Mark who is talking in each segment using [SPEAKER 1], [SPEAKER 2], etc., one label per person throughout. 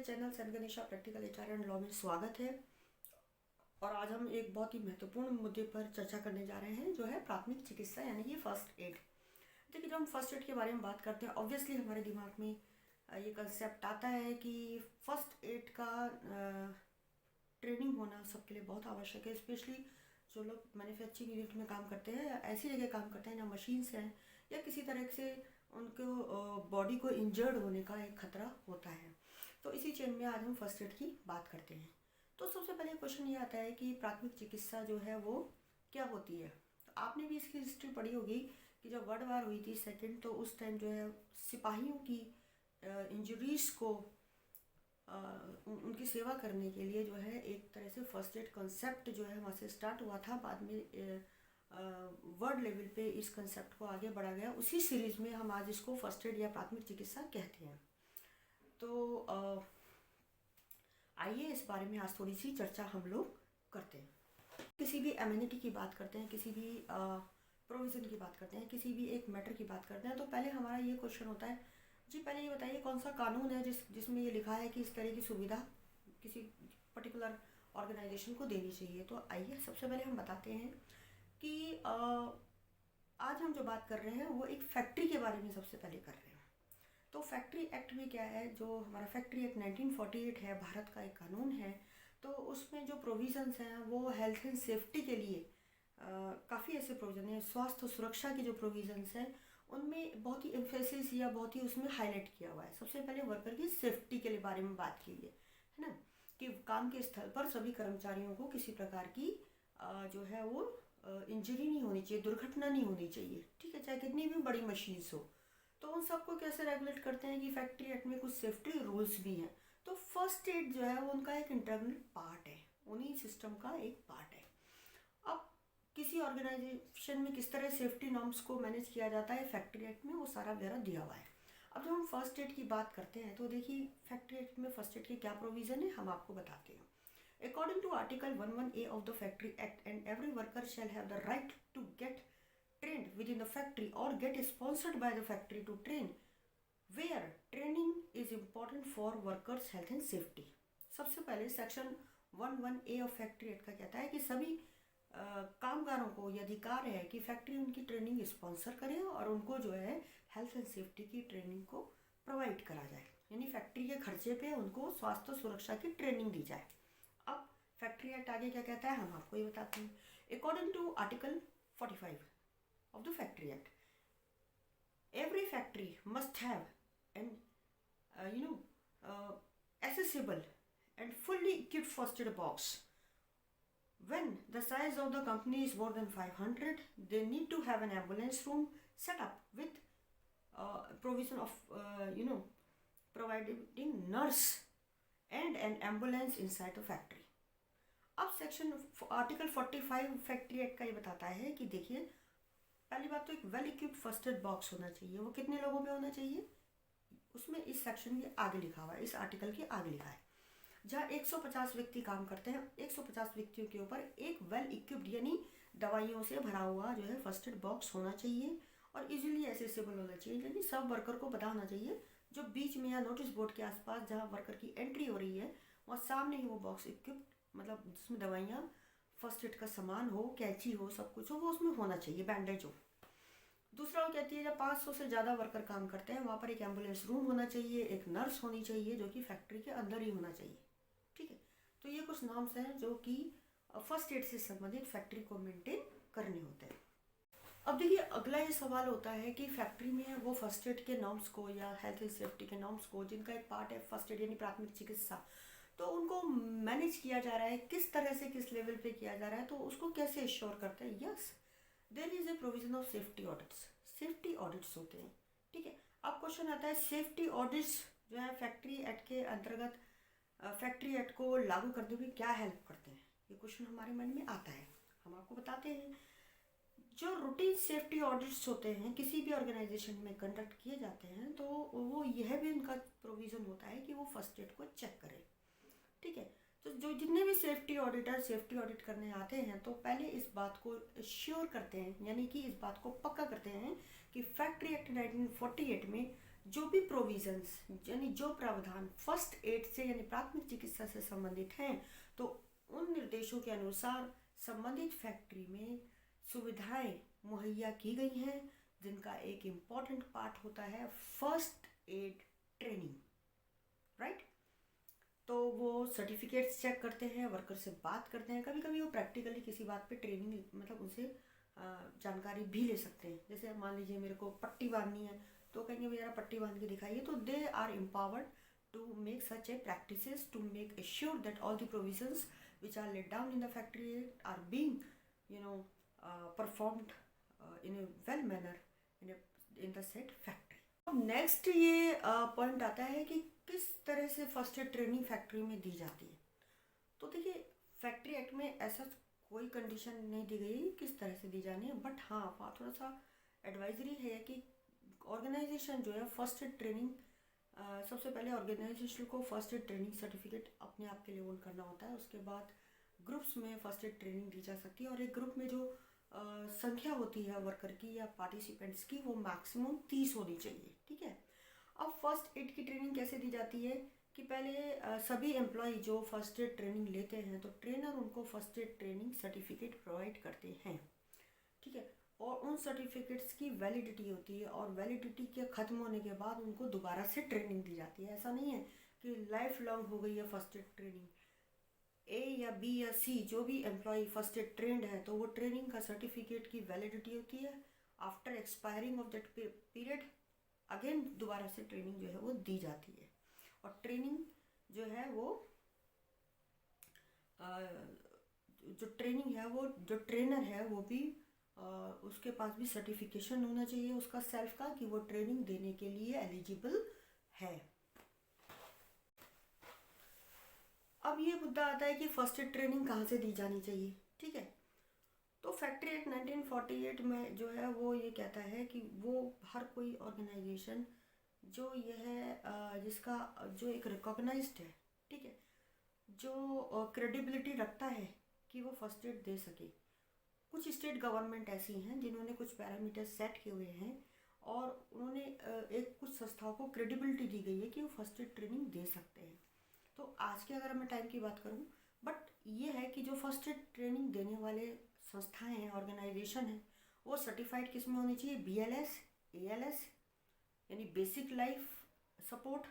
[SPEAKER 1] Channel सनगणेशा practical HR and law में स्वागत है। और आज हम एक बहुत ही महत्वपूर्ण मुद्दे पर चर्चा करने जा रहे हैं, जो है प्राथमिक चिकित्सा यानी कि फर्स्ट एड। देखिए, जब हम फर्स्ट एड के बारे में बात करते हैं, ऑब्वियसली हमारे दिमाग में ये कंसेप्ट आता है कि फर्स्ट एड का ट्रेनिंग होना सबके लिए बहुत आवश्यक है। स्पेशली जो लोग मैन्युफैक्चरिंग यूनिट में काम करते हैं या ऐसी जगह काम करते हैं जहाँ मशीन्स हैं या किसी तरह से उनको बॉडी को इंजर्ड होने का एक खतरा होता है। तो इसी चेन में आज हम फर्स्ट एड की बात करते हैं। तो सबसे पहले क्वेश्चन ये आता है कि प्राथमिक चिकित्सा जो है वो क्या होती है। तो आपने भी इसकी हिस्ट्री पढ़ी होगी कि जब वर्ल्ड वार हुई थी सेकंड, तो उस टाइम जो है सिपाहियों की इंजरीज को उनकी सेवा करने के लिए जो है एक तरह से फर्स्ट एड कंसेप्ट जो है वहाँ से स्टार्ट हुआ था। बाद में वर्ल्ड लेवल पे इस कंसेप्ट को आगे बढ़ा गया। उसी सीरीज़ में हम आज इसको फर्स्ट एड या प्राथमिक चिकित्सा कहते हैं। तो आइए इस बारे में आज थोड़ी सी चर्चा हम लोग करते हैं। किसी भी एमिनिटी की बात करते हैं, किसी भी प्रोविज़न की बात करते हैं, किसी भी एक मैटर की बात करते हैं, तो पहले हमारा ये क्वेश्चन होता है, जी पहले ये बताइए कौन सा कानून है जिसमें ये लिखा है कि इस तरह की सुविधा किसी पर्टिकुलर ऑर्गेनाइजेशन को देनी चाहिए। तो आइए सबसे पहले हम बताते हैं कि आज हम जो बात कर रहे हैं वो एक फैक्ट्री के बारे में सबसे पहले कर रहे हैं। तो फैक्ट्री एक्ट में क्या है, जो हमारा फैक्ट्री एक्ट 1948 है, भारत का एक कानून है। तो उसमें जो प्रोविज़न्स हैं वो हेल्थ एंड सेफ्टी के लिए काफ़ी ऐसे प्रोविज़न हैं। स्वास्थ्य सुरक्षा के जो प्रोविज़न्स हैं उनमें बहुत ही एम्फेसिस या बहुत ही उसमें हाईलाइट किया हुआ है। सबसे पहले वर्कर की सेफ्टी के लिए बारे में बात की है ना, कि काम के स्थल पर सभी कर्मचारियों को किसी प्रकार की जो है वो इंजरी नहीं होनी चाहिए, दुर्घटना नहीं होनी चाहिए। ठीक है, चाहे कितनी भी बड़ी मशीन्स हो। तो उन सबको कैसे रेगुलेट करते हैं कि फैक्ट्री एक्ट में कुछ सेफ्टी रूल्स भी हैं। तो फर्स्ट एड जो है वो उनका एक इंटरनल पार्ट है, उन्हीं सिस्टम का एक पार्ट है। अब किसी ऑर्गेनाइजेशन में किस तरह सेफ्टी नॉर्म्स को मैनेज किया जाता है, फैक्ट्री एक्ट में वो सारा ब्यौरा दिया हुआ है। अब जब हम फर्स्ट एड की बात करते हैं तो देखिए फैक्ट्री एक्ट में फर्स्ट एड के क्या प्रोविज़न है हम आपको बताते हैं। According to Article 11A of the Factory Act, and every worker shall have the right to get trained within the factory or get sponsored by the factory to train, where training is important for workers' health and safety. सबसे पहले section 11A of factory act का कहता है कि सभी कामगारों को ये अधिकार है कि फैक्ट्री उनकी ट्रेनिंग स्पॉन्सर करे और उनको जो है हेल्थ एंड सेफ्टी की ट्रेनिंग को प्रोवाइड करा जाए, यानी फैक्ट्री के खर्चे पे उनको स्वास्थ्य सुरक्षा की ट्रेनिंग दी जाए। अब फैक्ट्री एक्ट आगे क्या कहता है हम आपको ये बताते हैं। According to article 45 of the factory act, every factory must have an accessible and fully equipped first aid box. When the size of the company is more than 500, they need to have an ambulance room set up with provision of providing nurse and an ambulance inside the factory. अब section article 45 factory act का ये बताता है कि देखिए पहली बात तो एक well equipped first aid box होना चाहिए। वो कितने लोगों पे होना चाहिए, उसमें इस सेक्शन के आगे लिखा हुआ है, इस आर्टिकल के आगे लिखा है, जहाँ 150 व्यक्ति काम करते हैं, 150 व्यक्तियों के ऊपर एक वेल इक्विप्ड यानी दवाइयों से भरा हुआ जो है फर्स्ट एड बॉक्स होना चाहिए और इजीली एक्सेसिबल होना चाहिए, यानी सब वर्कर को पता होना चाहिए। जो बीच में या नोटिस बोर्ड के आसपास जहाँ वर्कर की एंट्री हो रही है वहाँ सामने ही वो बॉक्स इक्विप्ड, मतलब जिसमें दवाइयाँ फर्स्ट एड का सामान हो, कैंची हो, सब कुछ हो, वो उसमें होना चाहिए, बैंडेज हो। दूसरा वो कहती है जब 500 से ज़्यादा वर्कर काम करते हैं वहाँ पर एक एम्बुलेंस रूम होना चाहिए, एक नर्स होनी चाहिए जो कि फैक्ट्री के अंदर ही होना चाहिए। ठीक है, तो ये कुछ नॉर्म्स हैं जो कि फर्स्ट एड से संबंधित फैक्ट्री को मेंटेन करने होते हैं। अब देखिए अगला ये सवाल होता है कि फैक्ट्री में वो फर्स्ट एड के नॉर्म्स को या हेल्थ एंड सेफ्टी के नॉर्म्स को, जिनका एक पार्ट है फर्स्ट एड यानी प्राथमिक चिकित्सा, तो उनको मैनेज किया जा रहा है किस तरह से, किस लेवल पे किया जा रहा है, तो उसको कैसे एश्योर करते हैं। Yes, there is a provision of safety audits, safety audits होते हैं। ठीक है, अब क्वेश्चन आता है सेफ्टी ऑडिट्स जो है फैक्ट्री एक्ट के अंतर्गत फैक्ट्री एक्ट को लागू करने में क्या हेल्प करते हैं, ये क्वेश्चन हमारे मन में आता है, हम आपको बताते हैं। जो रूटीन सेफ्टी ऑडिट्स होते हैं किसी भी ऑर्गेनाइजेशन में कंडक्ट किए जाते हैं, तो वो यह भी उनका प्रोविज़न होता है कि वो फर्स्ट एड को चेक करें। ठीक है, तो जो जितने भी सेफ्टी ऑडिटर सेफ्टी ऑडिट करने आते हैं तो पहले इस बात को श्योर करते हैं, यानी कि इस बात को पक्का करते हैं कि फैक्ट्री एक्ट 1948 में जो भी प्रोविजंस यानी जो प्रावधान फर्स्ट एड से यानी प्राथमिक चिकित्सा से संबंधित हैं, तो उन निर्देशों के अनुसार संबंधित फैक्ट्री में सुविधाएं मुहैया की गई हैं, जिनका एक इम्पॉर्टेंट पार्ट होता है फर्स्ट एड ट्रेनिंग, राइट। तो वो सर्टिफिकेट्स चेक करते हैं, वर्कर से बात करते हैं, कभी कभी वो प्रैक्टिकली किसी बात पे ट्रेनिंग मतलब उनसे जानकारी भी ले सकते हैं। जैसे मान लीजिए मेरे को पट्टी बांधनी है, तो कहेंगे भैया पट्टी बांध के दिखाइए, तो they are empowered to make such a practices to make assure that all the provisions which are laid down in the factory are being performed in a well manner in the said factory. अब next ये point आता है कि किस तरह से first aid training factory में दी जाती है। तो देखिए फैक्ट्री एक्ट में ऐसा कोई कंडीशन नहीं दी गई किस तरह से दी जानी है, बट हाँ थोड़ा सा एडवाइजरी है कि ऑर्गेनाइजेशन जो है फर्स्ट एड ट्रेनिंग सबसे पहले ऑर्गेनाइजेशन को फर्स्ट एड ट्रेनिंग सर्टिफिकेट अपने आप के लिए ओन करना होता है। उसके बाद ग्रुप्स में फर्स्ट एड ट्रेनिंग दी जा सकती है, और एक ग्रुप में जो संख्या होती है वर्कर की या पार्टिसिपेंट्स की वो मैक्सिमम 30 होनी चाहिए, ठीक है। अब फर्स्ट एड की ट्रेनिंग कैसे दी जाती है कि पहले सभी एम्प्लॉय जो फर्स्ट एड ट्रेनिंग लेते हैं तो ट्रेनर उनको first aid training certificate provide करते हैं, ठीक है। और उन सर्टिफिकेट्स की वैलिडिटी होती है, और वैलिडिटी के ख़त्म होने के बाद उनको दोबारा से ट्रेनिंग दी जाती है। ऐसा नहीं है कि लाइफ लॉन्ग हो गई है फर्स्ट एड ट्रेनिंग। ए या बी या सी जो भी एम्प्लॉय फर्स्ट एड ट्रेंड है तो वो ट्रेनिंग का सर्टिफिकेट की वैलिडिटी होती है। After expiring of that period again दोबारा से ट्रेनिंग जो है वो दी जाती है। और ट्रेनिंग जो है वो जो ट्रेनिंग है वो जो ट्रेनर है वो भी उसके पास भी सर्टिफिकेशन होना चाहिए उसका सेल्फ का कि वो ट्रेनिंग देने के लिए एलिजिबल है। अब ये मुद्दा आता है कि फर्स्ट एड ट्रेनिंग कहाँ से दी जानी चाहिए, ठीक है। तो फैक्ट्री एक्ट 1948 में जो है वो ये कहता है कि वो हर कोई ऑर्गेनाइजेशन जो ये है जिसका जो एक रिकॉग्नाइज्ड है, ठीक है, जो क्रेडिबिलिटी रखता है कि वो फर्स्ट एड दे सके। कुछ स्टेट गवर्नमेंट ऐसी हैं जिन्होंने कुछ पैरामीटर सेट किए हुए हैं और उन्होंने एक कुछ संस्थाओं को क्रेडिबिलिटी दी गई है कि वो फर्स्ट एड ट्रेनिंग दे सकते हैं। तो आज के अगर मैं टाइम की बात करूं, बट ये है कि जो फर्स्ट एड ट्रेनिंग देने वाले संस्थाएं हैं, ऑर्गेनाइजेशन हैं, वो सर्टिफाइड किस में होनी चाहिए, BLS, ALS यानी बेसिक लाइफ सपोर्ट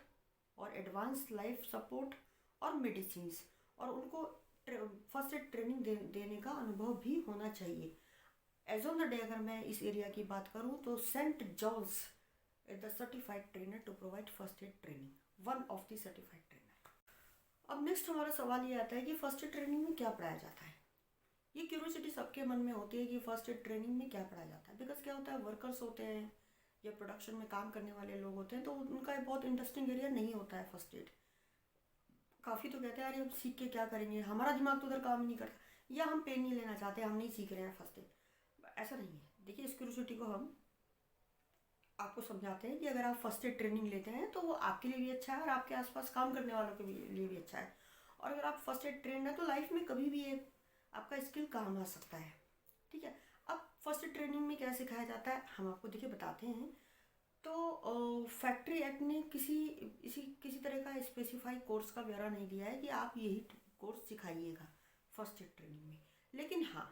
[SPEAKER 1] और एडवांस लाइफ सपोर्ट और मेडिसिन्स, और उनको फर्स्ट एड ट्रेनिंग देने का अनुभव भी होना चाहिए। एज ऑन द डे अगर मैं इस एरिया की बात करूं तो Saint John's is the certified trainer to provide first aid training, one of the certified trainer. अब नेक्स्ट हमारा सवाल ये आता है कि फर्स्ट एड ट्रेनिंग में क्या पढ़ाया जाता है। ये क्यूरियोसिटी सबके मन में होती है कि फर्स्ट एड ट्रेनिंग में क्या पढ़ाया जाता है। बिकॉज क्या होता है, वर्कर्स होते हैं या प्रोडक्शन में काम करने वाले लोग होते हैं तो उनका एक बहुत इंटरेस्टिंग एरिया नहीं होता है फर्स्ट एड। काफ़ी तो कहते हैं अरे हम सीख के क्या करेंगे, हमारा दिमाग तो उधर काम ही नहीं करता, या हम पेन नहीं लेना चाहते, हम नहीं सीख रहे हैं फर्स्ट एड। ऐसा नहीं है। देखिए इस क्यूरियोसिटी को हम आपको समझाते हैं कि अगर आप फर्स्ट एड ट्रेनिंग लेते हैं तो वो आपके लिए भी अच्छा है और आपके आसपास काम करने वालों के लिए भी अच्छा है। और अगर आप फर्स्ट एड ट्रेंड है तो लाइफ में कभी भी ये आपका स्किल काम आ सकता है, ठीक है। अब फर्स्ट एड ट्रेनिंग में क्या सिखाया जाता है हम आपको देखिए बताते हैं। तो फैक्ट्री एक्ट ने किसी तरह का स्पेसिफाई कोर्स का ब्यौरा नहीं दिया है कि आप यही कोर्स सिखाइएगा फर्स्ट एड ट्रेनिंग में, लेकिन हाँ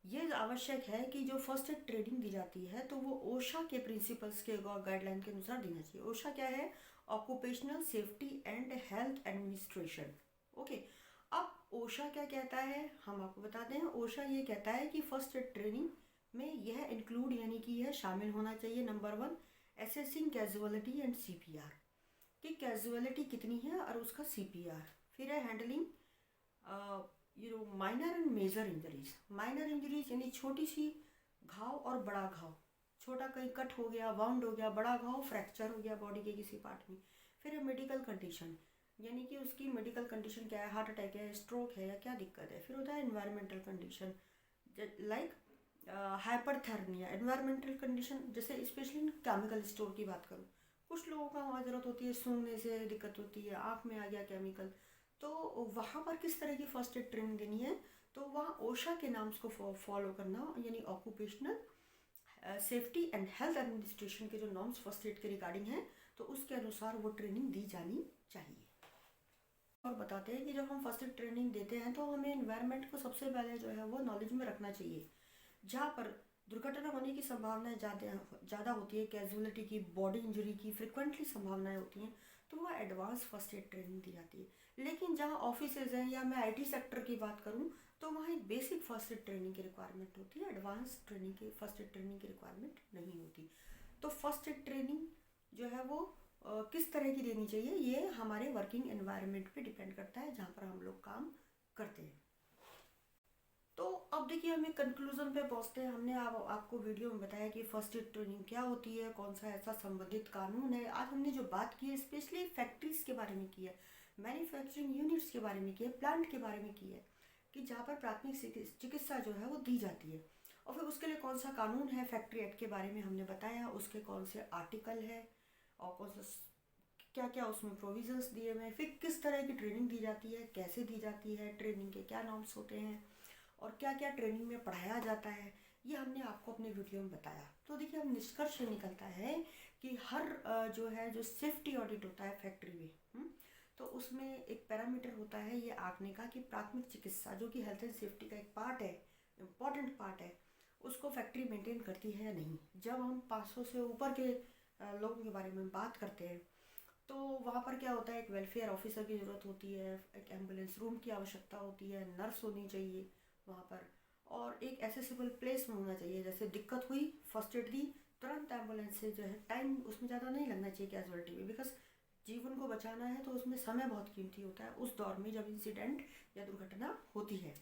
[SPEAKER 1] ये आवश्यक है कि जो फर्स्ट एड ट्रेनिंग दी जाती है तो वो ओशा के प्रिंसिपल्स के गाइडलाइन के अनुसार देना चाहिए। ओशा क्या है, occupational safety and health administration, okay. अब ओशा क्या कहता है हम आपको बताते हैं। ओशा ये कहता है कि फर्स्ट एड ट्रेनिंग में यह इंक्लूड यानी कि यह शामिल होना चाहिए, number 1 assessing casualty and CPR, कि कैजुअलिटी कितनी है और उसका CPR। फिर है handling minor and major injuries. Minor injuries यानी छोटी सी घाव और बड़ा घाव, छोटा कहीं कट हो गया, वाउंड हो गया, बड़ा घाव फ्रैक्चर हो गया बॉडी के किसी पार्ट में। फिर है मेडिकल कंडीशन, यानी कि उसकी मेडिकल कंडीशन क्या है, हार्ट अटैक है, स्ट्रोक है या क्या दिक्कत है। फिर होता है environmental condition like hyperthermia. Environmental condition जैसे स्पेशली केमिकल स्टोर की बात करूँ, कुछ लोगों का वहाँ ज़रूरत होती है, सूंघने से दिक्कत होती है, आँख में आ गया केमिकल, तो वहाँ पर किस तरह की फर्स्ट एड ट्रेनिंग देनी है, तो वहाँ ओशा के नाम्स को फॉलो करना, यानी occupational safety and health administration के जो नॉर्म्स फर्स्ट एड के रिगार्डिंग हैं, तो उसके अनुसार वो ट्रेनिंग दी जानी चाहिए। और बताते हैं कि जब हम फर्स्ट एड ट्रेनिंग देते हैं तो हमें एनवायरनमेंट को सबसे पहले जो है वो नॉलेज में रखना चाहिए। जहाँ पर दुर्घटना होने की संभावनाएं ज़्यादा होती है, कैजुअलिटी की, बॉडी इंजरी की फ्रिक्वेंटली संभावनाएं होती हैं, तो वह एडवांस फर्स्ट एड ट्रेनिंग दी जाती है। लेकिन जहाँ ऑफिसेज हैं या मैं आईटी सेक्टर की बात करूँ तो वहाँ एक बेसिक फर्स्ट एड ट्रेनिंग की रिक्वायरमेंट होती है, एडवांस ट्रेनिंग की फर्स्ट एड ट्रेनिंग की रिक्वायरमेंट नहीं होती। तो फर्स्ट एड ट्रेनिंग जो है वो किस तरह की देनी चाहिए, ये हमारे वर्किंग एनवायरनमेंट पे डिपेंड करता है जहाँ पर हम लोग काम करते हैं। तो अब देखिए हम एक कंक्लूजन पे पहुँचते हैं। हमने आपको वीडियो में बताया कि फर्स्ट एड ट्रेनिंग क्या होती है, कौन सा ऐसा संबंधित कानून है। आज हमने जो बात की है स्पेशली फैक्ट्रीज के बारे में की है, मैन्युफैक्चरिंग यूनिट्स के बारे में की है, प्लांट के बारे में की है, कि जहाँ पर प्राथमिक चिकित्सा जो है वो दी जाती है। और फिर उसके लिए कौन सा कानून है, फैक्ट्री एक्ट के बारे में हमने बताया, उसके कौन से आर्टिकल है और कौन सा क्या क्या उसमें प्रोविजंस दिए हुए हैं, फिर किस तरह की ट्रेनिंग दी जाती है, कैसे दी जाती है, ट्रेनिंग के क्या नॉर्म्स होते हैं और क्या क्या ट्रेनिंग में पढ़ाया जाता है, ये हमने आपको अपने वीडियो में बताया। तो देखिए अब निष्कर्ष निकलता है कि हर जो है जो सेफ्टी ऑडिट होता है फैक्ट्री में, तो उसमें एक पैरामीटर होता है ये आंकने का कि प्राथमिक चिकित्सा जो कि हेल्थ एंड सेफ्टी का एक पार्ट है, इम्पॉर्टेंट पार्ट है, उसको फैक्ट्री मेंटेन करती है या नहीं। जब हम 500 से ऊपर के लोगों के बारे में बात करते हैं तो वहाँ पर क्या होता है, एक वेलफेयर ऑफिसर की ज़रूरत होती है, एक एम्बुलेंस रूम की आवश्यकता होती है, नर्स होनी चाहिए वहाँ पर, और एक एसेसिबल प्लेस में होना चाहिए। जैसे दिक्कत हुई, फर्स्ट एड दी, तुरंत एम्बुलेंस से जो है, टाइम उसमें ज़्यादा नहीं लगना चाहिए कैजुअलिटी में, बिकॉज जीवन को बचाना है तो उसमें समय बहुत कीमती होता है उस दौर में जब इंसिडेंट या दुर्घटना होती है।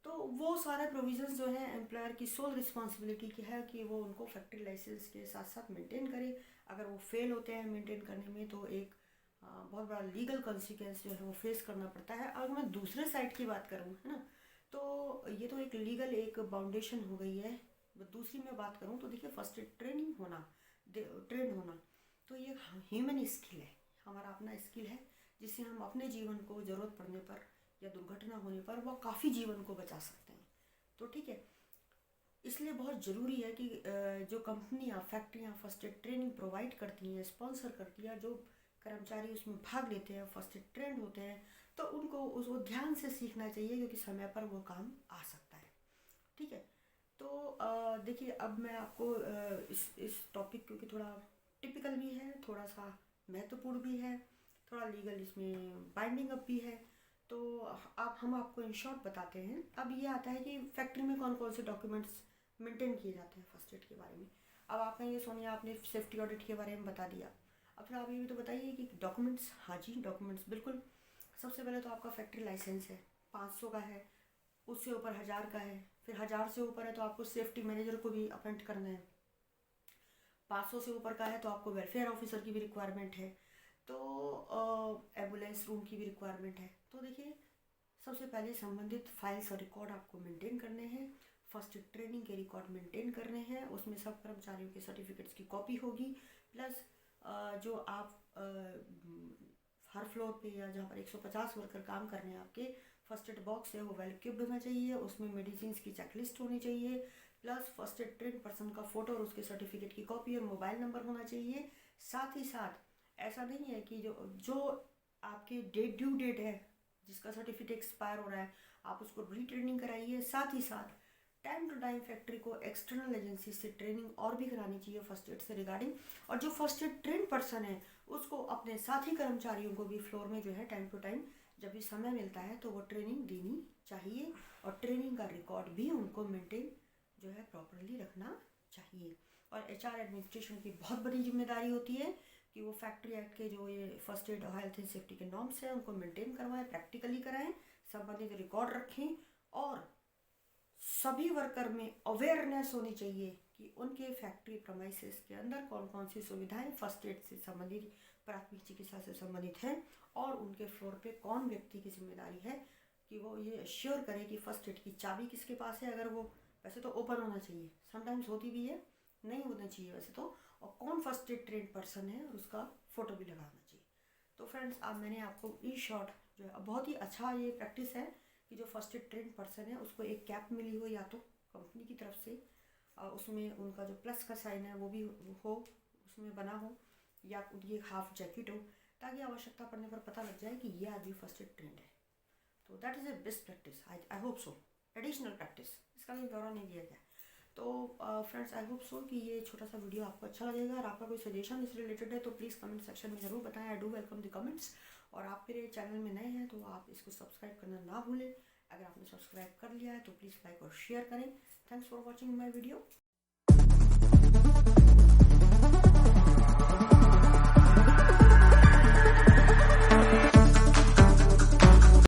[SPEAKER 1] तो वो सारे प्रोविजंस जो है एम्प्लॉयर की सोल रिस्पॉन्सिबिलिटी की है कि वो उनको फैक्ट्री लाइसेंस के साथ साथ मेंटेन करे। अगर वो फेल होते हैं मेंटेन करने में तो एक बहुत बड़ा लीगल कॉन्सिक्वेंस जो है वो फेस करना पड़ता है। अगर मैं दूसरे साइड की बात करूँ, है ना, तो ये तो एक लीगल एक बाउंडेशन हो गई है। दूसरी मैं बात करूँ तो देखिए फर्स्ट एड ट्रेनिंग होना, ट्रेन होना, तो ये ह्यूमन स्किल है, हमारा अपना स्किल है जिससे हम अपने जीवन को ज़रूरत पड़ने पर या दुर्घटना होने पर वह काफ़ी जीवन को बचा सकते हैं। तो ठीक है, इसलिए बहुत ज़रूरी है कि जो कंपनियां, फैक्ट्रियां फर्स्ट एड ट्रेनिंग प्रोवाइड करती हैं, स्पॉन्सर करती हैं, जो कर्मचारी उसमें भाग लेते हैं, फर्स्ट एड ट्रेंड होते हैं, तो उनको उसको ध्यान से सीखना चाहिए क्योंकि समय पर वो काम आ सकता है। ठीक है, तो देखिए अब मैं आपको इस टॉपिक क्योंकि थोड़ा टिपिकल भी है, थोड़ा सा महत्वपूर्ण भी है, थोड़ा लीगल इसमें बाइंडिंग अप भी है, तो आप हम आपको इन शॉर्ट बताते हैं। अब ये आता है कि फैक्ट्री में कौन कौन से डॉक्यूमेंट्स मेंटेन किए जाते हैं फर्स्ट एड के बारे में। अब आप कहेंगे सोनिया आपने सेफ्टी ऑडिट के बारे में बता दिया, अब फिर आप ये भी तो बताइए कि डॉक्यूमेंट्स। हाँ जी, डॉक्यूमेंट्स बिल्कुल। सबसे पहले तो आपका फैक्ट्री लाइसेंस है, 500 का है, उससे ऊपर 1000 का है, फिर 1000 से ऊपर है तो आपको सेफ्टी मैनेजर को भी अपॉइंट करना है, 500 से ऊपर का है तो आपको वेलफेयर ऑफिसर की भी रिक्वायरमेंट है, तो एम्बुलेंस रूम की भी रिक्वायरमेंट है। तो देखिए सबसे पहले संबंधित फाइल्स और रिकॉर्ड आपको मेंटेन करने हैं, फर्स्ट एड ट्रेनिंग के रिकॉर्ड मेंटेन करने हैं, उसमें सब कर्मचारियों के सर्टिफिकेट्स की कॉपी होगी, प्लस जो आप हर फ्लोर पे या जहाँ पर 150 वर्कर काम कर रहे हैं आपके, फर्स्ट एड बॉक्स है वो वेल इक्विप्ड होना चाहिए, उसमें मेडिसिन की चेकलिस्ट होनी चाहिए, plus first aid train person का फोटो और उसके सर्टिफिकेट की कॉपी और मोबाइल नंबर होना चाहिए। साथ ही साथ ऐसा नहीं है कि जो जो आपके ड्यू डेट है जिसका सर्टिफिकेट एक्सपायर हो रहा है आप उसको रीट्रेनिंग कराइए। साथ ही साथ टाइम टू टाइम फैक्ट्री को एक्सटर्नल एजेंसी से ट्रेनिंग और भी करानी चाहिए फर्स्ट एड से रिगार्डिंग, और जो फर्स्ट एड ट्रेन पर्सन है उसको अपने साथी कर्मचारियों को भी फ्लोर में जो है टाइम टू टाइम जब भी समय मिलता है तो वो ट्रेनिंग देनी चाहिए, और ट्रेनिंग का रिकॉर्ड भी उनको मेंटेन जो है प्रॉपरली रखना चाहिए। और एचआर एडमिनिस्ट्रेशन की बहुत बड़ी जिम्मेदारी होती है कि वो फैक्ट्री एक्ट के जो ये first aid health and safety के नॉर्म्स हैं उनको मेंटेन करवाएं, प्रैक्टिकली कराएं, संबंधित रिकॉर्ड रखें, और सभी वर्कर में अवेयरनेस होनी चाहिए कि उनके फैक्ट्री प्रमाइसेस के अंदर कौन कौन सी सुविधाएं फर्स्ट एड से संबंधित, प्राथमिक चिकित्सा से संबंधित हैं, और उनके फ्लोर पे कौन व्यक्ति की जिम्मेदारी है कि वो ये श्योर करे कि फर्स्ट एड की चाबी किसके पास है। अगर वो वैसे तो ओपन होना चाहिए, समटाइम्स होती भी है, नहीं होना चाहिए वैसे तो, और कौन फर्स्ट एड ट्रेंड पर्सन है और उसका फ़ोटो भी लगाना चाहिए। तो फ्रेंड्स अब मैंने आपको इन शॉर्ट जो है बहुत ही अच्छा ये प्रैक्टिस है कि जो फर्स्ट एड ट्रेंड पर्सन है उसको एक कैप मिली हो या तो कंपनी की तरफ से उसमें उनका जो प्लस का साइन है वो भी हो, उसमें बना हो, या ये हाफ जैकेट हो, ताकि आवश्यकता पड़ने पर पता लग जाए कि ये आदमी फर्स्ट एड ट्रेंड है। तो that is a best practice, I hope so. Additional practice, इसका भी ब्यौरा नहीं दिया गया। तो फ्रेंड्स, आई होप सो कि ये छोटा सा वीडियो आपको अच्छा लगेगा। और आपका कोई सजेशन इस रिलेटेड है तो प्लीज़ कमेंट सेक्शन में ज़रूर बताएं। I do welcome the comments. और आप मेरे चैनल में नए हैं तो आप इसको सब्सक्राइब करना ना भूलें। अगर आपने सब्सक्राइब कर लिया है तो प्लीज़ लाइक और शेयर करें। Thanks for watching my video.